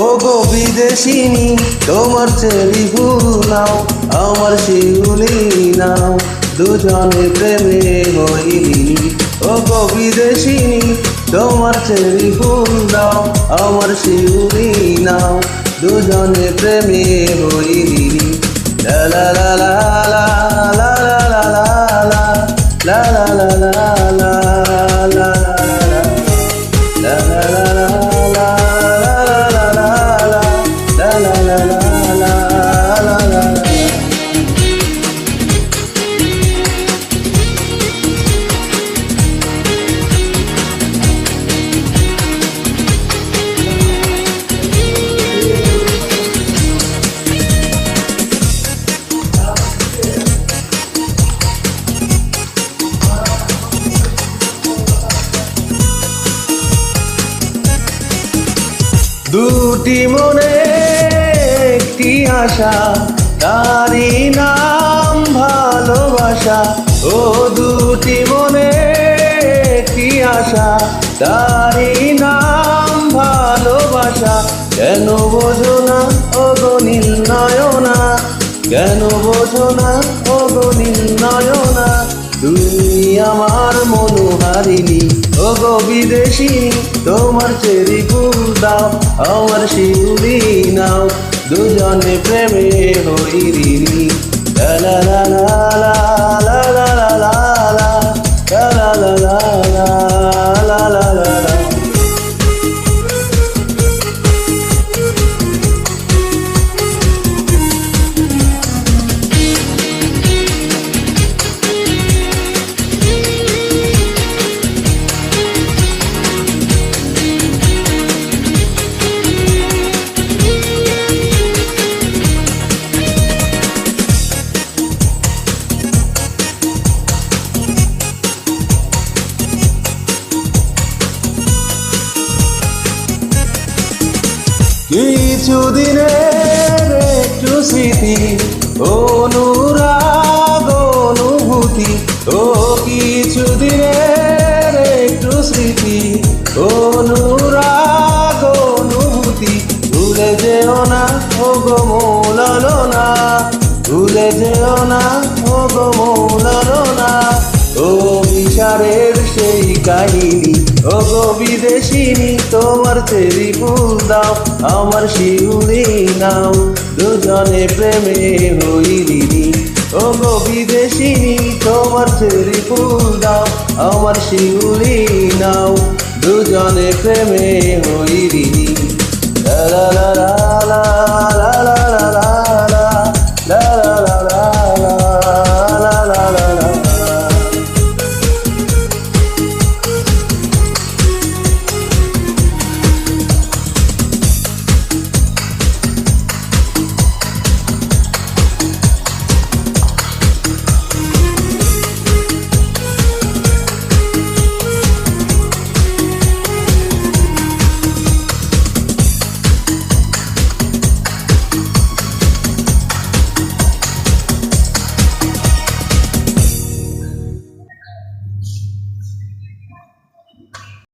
ও গো বিদেশিনী তোমার চেরি ফুল নাও, আমার শিউলি নাও, দুজনে প্রেমে হইনি। ও গো বিদেশিনী তোমার চেরি ফুল দাও, আমার শিউলি নাও, দুজনে প্রেমে হইনি। লা লা লা লা লা লা লা লা লা লা লা লা লা লা লা দুটি মনে একটি আশা, তারই নাম ভালোবাসা। ও দুটি মনে একটি আশা, তারই নাম ভালোবাসা। কেন বোঝো না ও গো নীল নয়না, কেন বোঝো না ও গো নীল নয়না, তুমি আমার মনোহারিণী। ও গো বিদেশিনী তোমার চেরি ফুল দাও, আমার শিউলি নাও, দুজনে প্রেমে হইনি। লা লা লা লা লা লা লা লা লা লা লা লা লা লা লা। কিছুদিনের একটু স্মৃতি, অনুরাগ অনুভূতি। ও কিছুদিনের একটু স্মৃতি, অনুরাগ অনুভূতি। ভুলে যেও না ও গো মৌলানা, ভুলে যেও না ও গো মৌলানা। ও বিচারের সেই কাহিনী, ও গো বিদেশিনী তোমার চেরি ফুল দাও, আমার শিউলি নাও, দুজনে প্রেমে হইনি। ও গো বিদেশিনী তোমার চেরি ফুল দাও, আমার শিউলি নাও, দুজনে প্রেমে হইনি। লা লা লা